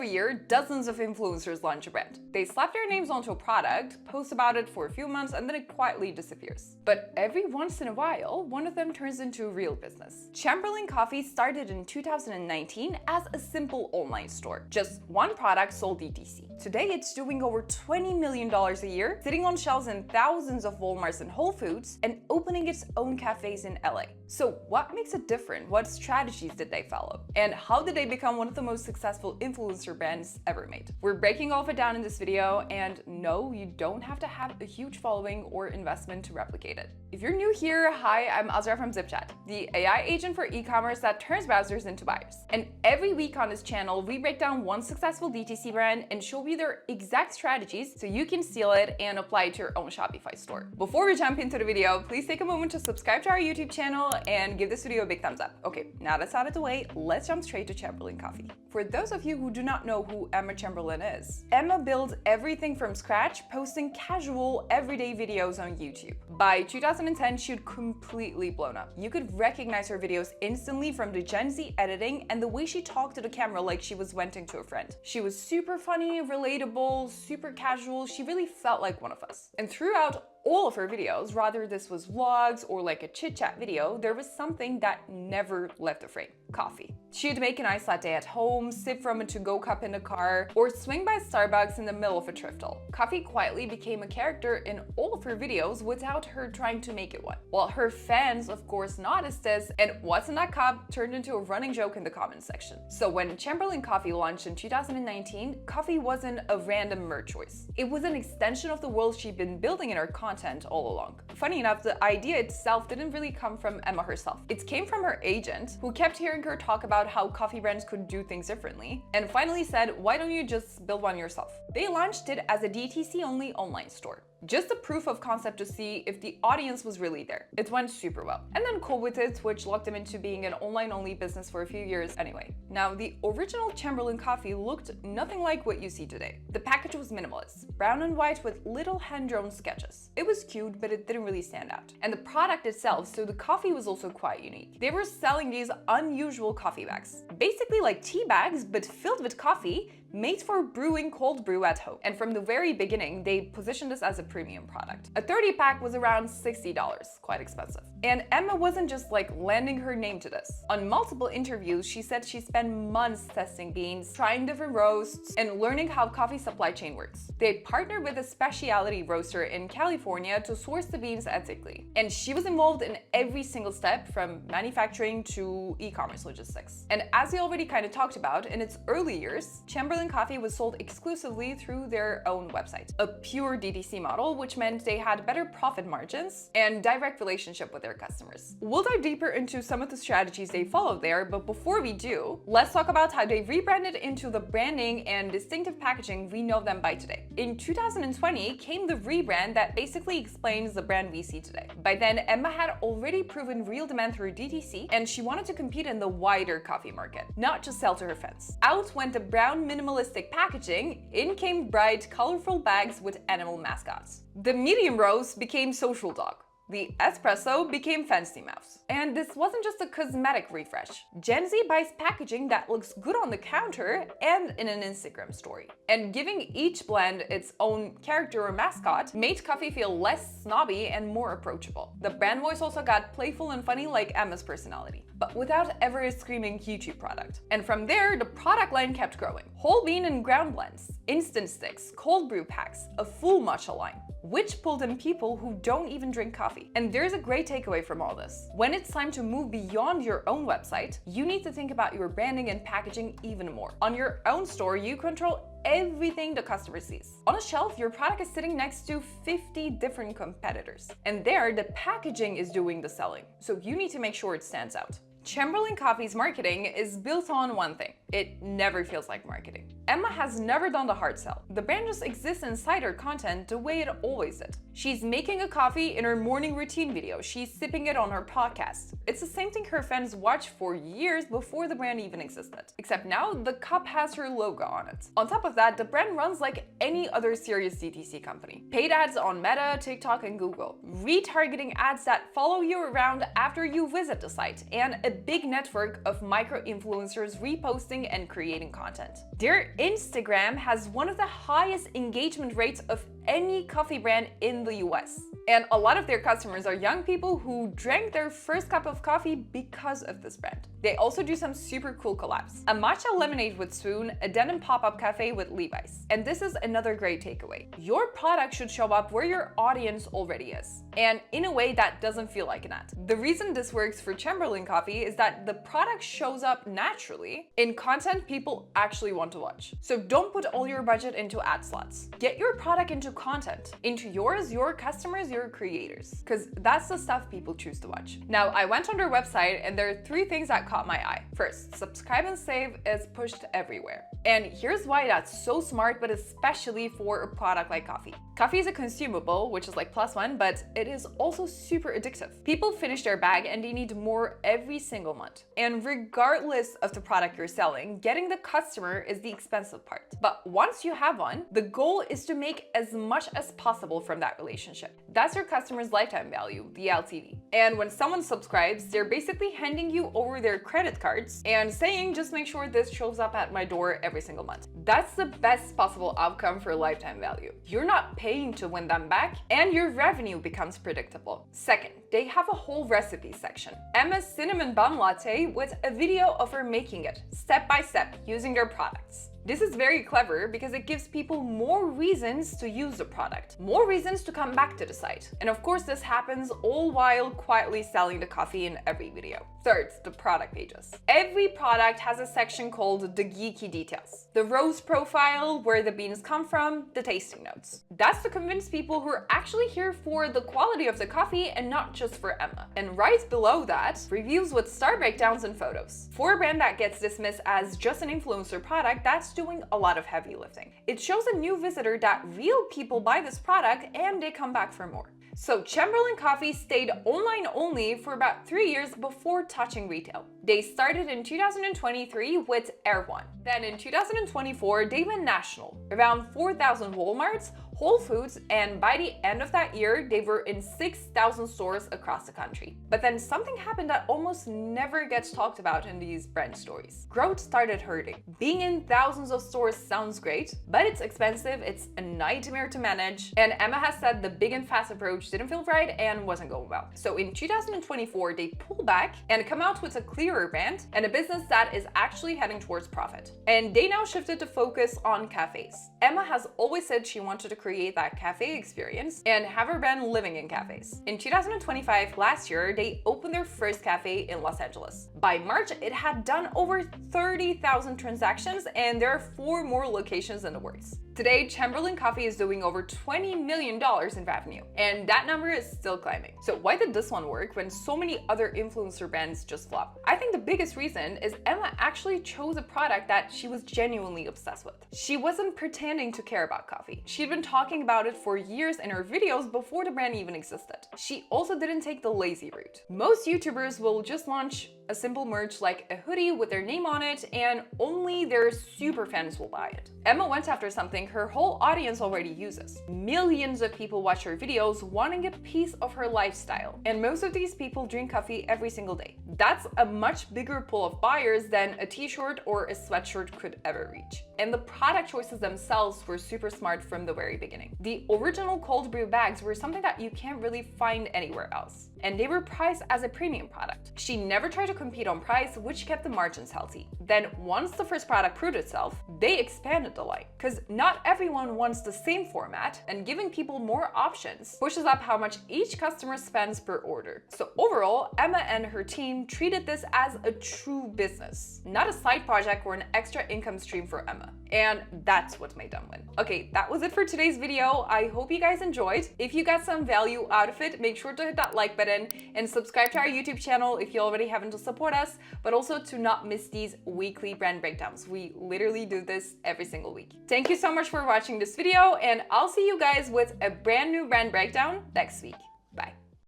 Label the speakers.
Speaker 1: every year, dozens of influencers launch a brand. They slap their names onto a product, post about it for a few months, and then it quietly disappears. But every once in a while, one of them turns into a real business. Chamberlain Coffee started in 2019 as a simple online store. Just one product sold DTC. Today, it's doing over $20 million a year, sitting on shelves in thousands of Walmarts and Whole Foods, and opening its own cafes in LA. So what makes it different? What strategies did they follow? And how did they become one of the most successful influencer brands ever made? We're breaking all of it down in this video, and no, you don't have to have a huge following or investment to replicate it. If you're new here, hi, I'm Azra from ZipChat, the AI agent for e-commerce that turns browsers into buyers. And every week on this channel, we break down one successful DTC brand and show you their exact strategies so you can steal it and apply it to your own Shopify store. Before we jump into the video, please take a moment to subscribe to our YouTube channel and give this video a big thumbs up. Okay, now that's out of the way, let's jump straight to Chamberlain Coffee. For those of you who do not know who Emma Chamberlain is, Emma built everything from scratch, posting casual, everyday videos on YouTube. By 2010, she had completely blown up. You could recognize her videos instantly from the Gen Z editing and the way she talked to the camera like she was venting to a friend. She was super funny, relatable, super casual. She really felt like one of us. And throughout all of her videos, whether this was vlogs or like a chit-chat video, there was something that never left the frame: coffee. She'd make an iced latte at home, sip from a to-go cup in the car, or swing by Starbucks in the middle of a thrift haul. Coffee quietly became a character in all of her videos without her trying to make it one. While her fans, of course, noticed this, and what's in that cup turned into a running joke in the comments section. So when Chamberlain Coffee launched in 2019, coffee wasn't a random merch choice. It was an extension of the world she'd been building in her content all along. Funny enough, the idea itself didn't really come from Emma herself. It came from her agent, who kept hearing her talk about how coffee brands could do things differently, and finally said, why don't you just build one yourself? They launched it as a DTC-only online store. Just a proof of concept to see if the audience was really there. It went super well. And then Cool With It, which locked them into being an online-only business for a few years anyway. Now, the original Chamberlain Coffee looked nothing like what you see today. The package was minimalist, brown and white with little hand-drawn sketches. It was cute, but it didn't really stand out. And the product itself, so the coffee was also quite unique. They were selling these unusual coffee bags, basically like tea bags, but filled with coffee, made for brewing cold brew at home. And from the very beginning, they positioned this as a premium product. A 30-pack was around $60, quite expensive. And Emma wasn't just like landing her name to this. On multiple interviews, she said she spent months testing beans, trying different roasts, and learning how coffee supply chain works. They partnered with a specialty roaster in California to source the beans ethically. And she was involved in every single step from manufacturing to e-commerce logistics. And as we already kind of talked about, in its early years, Chamberlain Coffee was sold exclusively through their own website, a pure DTC model, which meant they had better profit margins and direct relationship with their customers. We'll dive deeper into some of the strategies they followed there, but before we do, let's talk about how they rebranded into the branding and distinctive packaging we know them by today. In 2020 came the Rebrand that basically explains the brand we see today. By then, Emma had already proven real demand through DTC, and she wanted to compete in the wider coffee market, not just sell to her fans. Out went the brown minimalistic packaging, in came bright, colorful bags with animal mascots. The medium roast became social dog. The espresso became fancy mouse. And this wasn't just a cosmetic refresh. Gen Z buys packaging that looks good on the counter and in an Instagram story. And giving each blend its own character or mascot made coffee feel less snobby and more approachable. The brand voice also got playful and funny like Emma's personality, but without ever a screaming YouTube product. And from there, the product line kept growing. Whole bean and ground blends, instant sticks, cold brew packs, a full matcha line, which pulled in people who don't even drink coffee. And there's a great takeaway from all this. When it's time to move beyond your own website, you need to think about your branding and packaging even more. On your own store, you control everything the customer sees. On a shelf, your product is sitting next to 50 different competitors. And there, the packaging is doing the selling. So you need to make sure it stands out. Chamberlain Coffee's marketing is built on one thing: it never feels like marketing. Emma has never done the hard sell. The brand just exists inside her content the way it always did. She's making a coffee in her morning routine video. She's sipping it on her podcast. It's the same thing her fans watched for years before the brand even existed. Except now the cup has her logo on it. On top of that, the brand runs like any other serious DTC company. Paid ads on Meta, TikTok, and Google. Retargeting ads that follow you around after you visit the site. And a big network of micro-influencers reposting and creating content. Their Instagram has one of the highest engagement rates of any coffee brand in the US. And a lot of their customers are young people who drank their first cup of coffee because of this brand. They also do some super cool collabs. A matcha lemonade with Swoon, a denim pop-up cafe with Levi's. And this is another great takeaway. Your product should show up where your audience already is, and in a way that doesn't feel like an ad. The reason this works for Chamberlain Coffee is that the product shows up naturally in content people actually want to watch. So don't put all your budget into ad slots. Get your product into content, into yours, your customers, your creators, because that's the stuff people choose to watch. Now, I went on their website and there are 3 things that caught my eye. First, subscribe and save is pushed everywhere. And here's why that's so smart, but especially for a product like coffee. Coffee is a consumable, which is like +1, but it is also super addictive. People finish their bag and they need more every single month. And regardless of the product you're selling, getting the customer is the expensive part. But once you have one, the goal is to make as much as possible from that relationship. That's your customer's lifetime value, the LTV. And when someone subscribes, they're basically handing you over their credit cards and saying, just make sure this shows up at my door every single month. That's the best possible outcome for lifetime value. You're not paying to win them back, and your revenue becomes predictable. Second, they have a whole recipe section. Emma's cinnamon bun latte with a video of her making it, step by step, using their products. This is very clever because it gives people more reasons to use the product, more reasons to come back to the site. And of course, this happens all while quietly selling the coffee in every video. Third, the product pages. Every product has a section called the geeky details. The roast profile, where the beans come from, the tasting notes. That's to convince people who are actually here for the quality of the coffee and not just for Emma. And right below that, reviews with star breakdowns and photos. For a brand that gets dismissed as just an influencer product, that's doing a lot of heavy lifting. It shows a new visitor that real people buy this product and they come back for more. So Chamberlain Coffee stayed online only for about 3 years before touching retail. They started in 2023 with Air One. Then in 2024, they went national, around 4,000 Walmarts, Whole Foods, and by the end of that year, they were in 6,000 stores across the country. But then something happened that almost never gets talked about in these brand stories. Growth started hurting. Being in thousands of stores sounds great, but it's expensive, it's a nightmare to manage, and Emma has said the big and fast approach didn't feel right and wasn't going well. So in 2024, they pull back and come out with a clearer brand and a business that is actually heading towards profit. And they now shifted to focus on cafes. Emma has always said she wanted to create that cafe experience and have her brand living in cafes. In 2025, last year, they opened their first cafe in Los Angeles. By March, it had done over 30,000 transactions and there are 4 more locations in the works. Today, Chamberlain Coffee is doing over $20 million in revenue, and that number is still climbing. So why did this one work when so many other influencer brands just flop? I think the biggest reason is Emma actually chose a product that she was genuinely obsessed with. She wasn't pretending to care about coffee. She'd been talking about it for years in her videos before the brand even existed. She also didn't take the lazy route. Most YouTubers will just launch a simple merch like a hoodie with their name on it, and only their super fans will buy it. Emma went after something her whole audience already uses. Millions of people watch her videos wanting a piece of her lifestyle, and most of these people drink coffee every single day. That's a much bigger pool of buyers than a t-shirt or a sweatshirt could ever reach. And the product choices themselves were super smart from the very beginning. The original cold brew bags were something that you can't really find anywhere else, and they were priced as a premium product. She never tried to compete on price, which kept the margins healthy. Then once the first product proved itself, they expanded the line, because not everyone wants the same format, and giving people more options pushes up how much each customer spends per order. So overall, Emma and her team treated this as a true business, not a side project or an extra income stream for Emma. And that's what made them win. Okay, that was it for today's video. I hope you guys enjoyed. If you got some value out of it, make sure to hit that like button and subscribe to our YouTube channel if you already haven't to support us, but also to not miss these weekly brand breakdowns. We literally do this every single week. Thank you so much for watching this video, and I'll see you guys with a brand new brand breakdown next week.